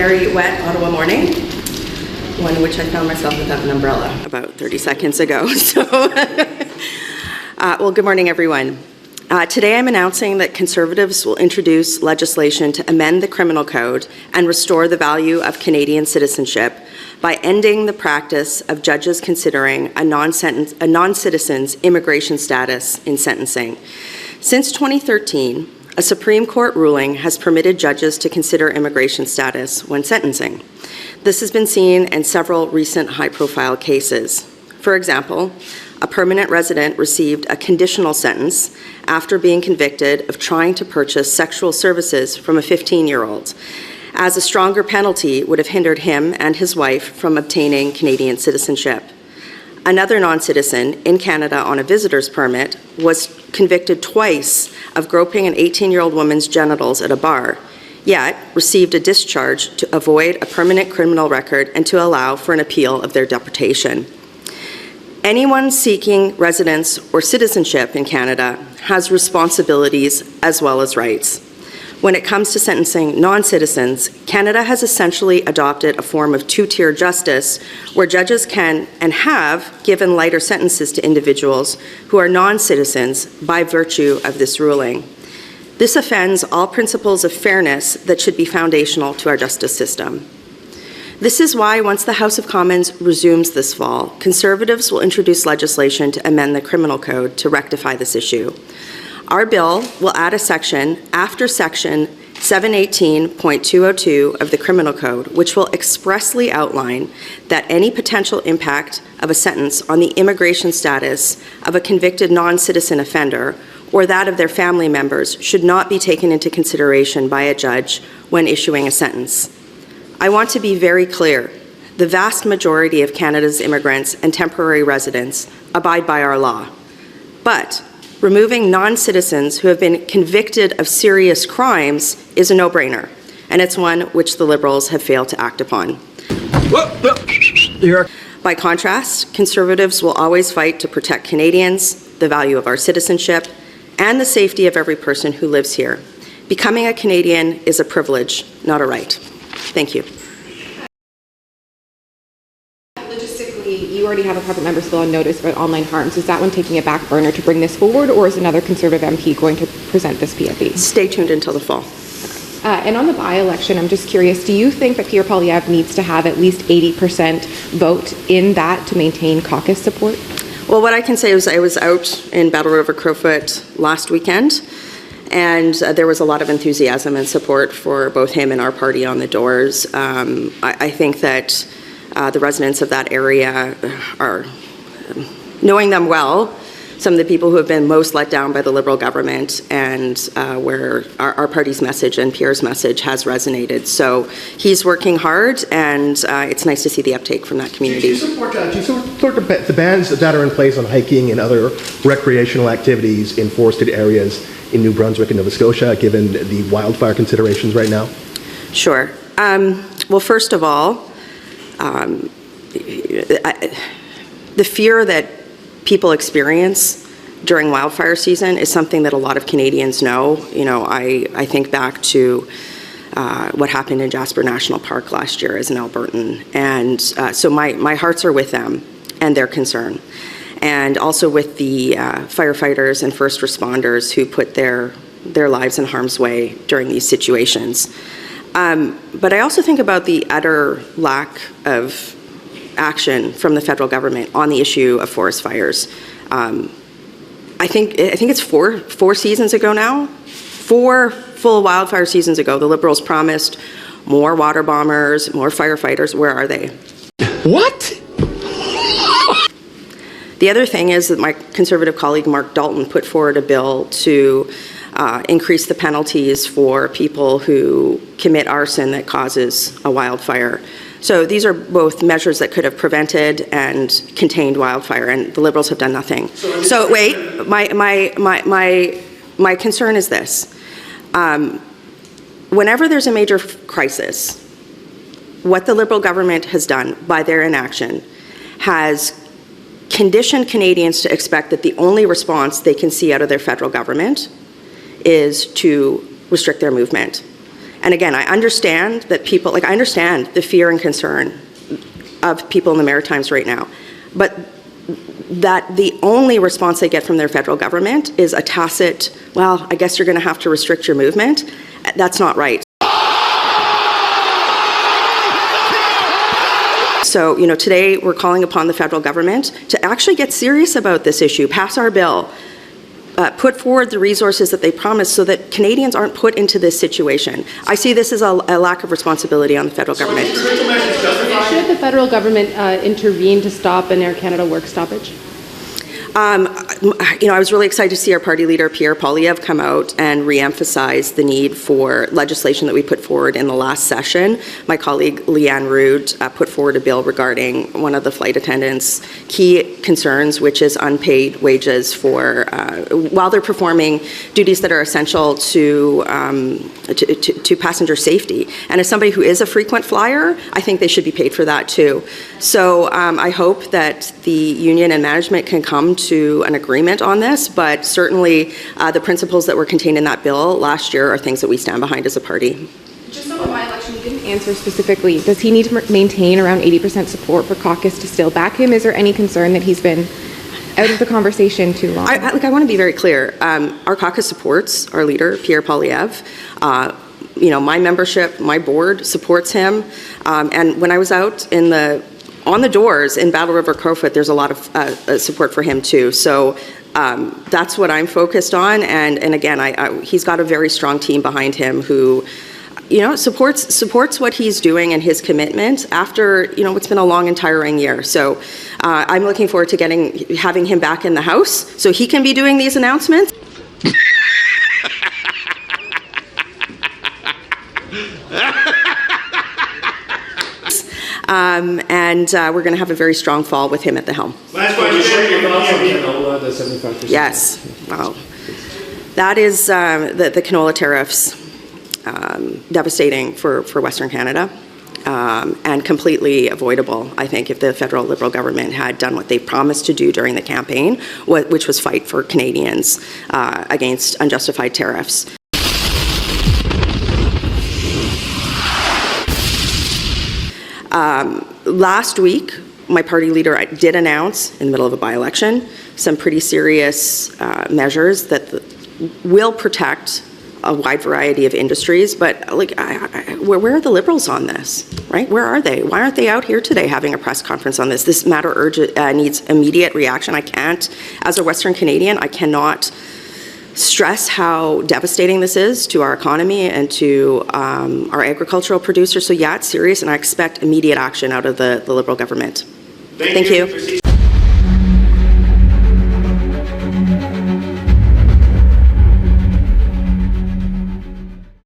Very wet Ottawa morning, one in which I found myself without an umbrella about 30 seconds ago. So, well, good morning, everyone. Today I'm announcing that Conservatives will introduce legislation to amend the Criminal Code and restore the value of Canadian citizenship by ending the practice of judges considering a non-citizen's immigration status in sentencing. Since 2013, a Supreme Court ruling has permitted judges to consider immigration status when sentencing. This has been seen in several recent high-profile cases. For example, a permanent resident received a conditional sentence after being convicted of trying to purchase sexual services from a 15-year-old, as a stronger penalty would have hindered him and his wife from obtaining Canadian citizenship. Another non-citizen in Canada on a visitor's permit was convicted twice of groping an 18-year-old woman's genitals at a bar, yet received a discharge to avoid a permanent criminal record and to allow for an appeal of their deportation. Anyone seeking residence or citizenship in Canada has responsibilities as well as rights. When it comes to sentencing non-citizens, Canada has essentially adopted a form of two-tier justice where judges can and have given lighter sentences to individuals who are non-citizens by virtue of this ruling. This offends all principles of fairness that should be foundational to our justice system. This is why, once the House of Commons resumes this fall, Conservatives will introduce legislation to amend the Criminal Code to rectify this issue. Our bill will add a section after Section 718.202 of the Criminal Code, which will expressly outline that any potential impact of a sentence on the immigration status of a convicted non-citizen offender or that of their family members should not be taken into consideration by a judge when issuing a sentence. I want to be very clear. The vast majority of Canada's immigrants and temporary residents abide by our law. But removing non-citizens who have been convicted of serious crimes is a no-brainer, and it's one which the Liberals have failed to act upon. By contrast, Conservatives will always fight to protect Canadians, the value of our citizenship, and the safety of every person who lives here. Becoming a Canadian is a privilege, not a right. Thank you. You already have a private member's bill on notice about online harms. Is that one taking a back burner to bring this forward, or is another Conservative MP going to present this PFE? Stay tuned until the fall. And on the by-election, I'm just curious, do you think that Pierre Poilievre needs to have at least 80% vote in that to maintain caucus support? Well, what I can say is I was out in Battle River Crowfoot last weekend, and there was a lot of enthusiasm and support for both him and our party on the doors. I think that the residents of that area are, knowing them well, some of the people who have been most let down by the Liberal government, and where our party's message and Pierre's message has resonated. So he's working hard, and it's nice to see the uptake from that community. Do you support the bans that are in place on hiking and other recreational activities in forested areas in New Brunswick and Nova Scotia, given the wildfire considerations right now? Sure. Well, first of all, the fear that people experience during wildfire season is something that a lot of Canadians know. You know, I think back to what happened in Jasper National Park last year as an Albertan, and so my hearts are with them and their concern, and also with the firefighters and first responders who put their lives in harm's way during these situations. But I also think about the utter lack of action from the federal government on the issue of forest fires. I think it's four seasons ago now, 4 full wildfire seasons ago, the Liberals promised more water bombers, more firefighters. Where are they? What? The other thing is that my Conservative colleague Mark Dalton put forward a bill to increase the penalties for people who commit arson that causes a wildfire. So these are both measures that could have prevented and contained wildfire, and the Liberals have done nothing. So wait, my concern is this. Whenever there's a major crisis, what the Liberal government has done by their inaction has conditioned Canadians to expect that the only response they can see out of their federal government is to restrict their movement. And again, I understand that people, I understand the fear and concern of people in the Maritimes right now, but that the only response they get from their federal government is a tacit, well, I guess you're going to have to restrict your movement. That's not right. So, today we're calling upon the federal government to actually get serious about this issue, pass our bill, put forward the resources that they promised so that Canadians aren't put into this situation. I see this as a lack of responsibility on the federal government. Should the federal government intervene to stop an Air Canada work stoppage? I was really excited to see our party leader, Pierre Poilievre, come out and re-emphasize the need for legislation that we put forward in the last session. My colleague, Leanne Rood, put forward a bill regarding one of the flight attendants' key concerns, which is unpaid wages for while they're performing duties that are essential to passenger safety. And as somebody who is a frequent flyer, I think they should be paid for that too. So I hope that the union and management can come to an agreement on this, but certainly the principles that were contained in that bill last year are things that we stand behind as a party. Just on the by-election, you didn't answer specifically. Does he need to maintain around 80% support for caucus to still back him? Is there any concern that he's been out of the conversation too long? I want to be very clear. Our caucus supports our leader, Pierre Poilievre. My membership, my board supports him. And when I was out on the doors in Battle River Crowfoot, there's a lot of support for him too. So that's what I'm focused on. And again, he's got a very strong team behind him who, supports what he's doing and his commitment after, it's been a long and tiring year. So I'm looking forward to having him back in the House so he can be doing these announcements. And we're going to have a very strong fall with him at the helm. Last question, your thoughts on canola, the 75%? Yes. Wow. That is the canola tariffs, devastating for Western Canada, and completely avoidable, I think, if the federal Liberal government had done what they promised to do during the campaign, which was fight for Canadians against unjustified tariffs. Last week, my party leader did announce, in the middle of a by-election, some pretty serious measures that will protect a wide variety of industries. But where are the Liberals on this, right? Where are they? Why aren't they out here today having a press conference on this? This matter needs immediate reaction. As a Western Canadian, I cannot stress how devastating this is to our economy and to our agricultural producers. So yeah, it's serious, and I expect immediate action out of the Liberal government. Thank you.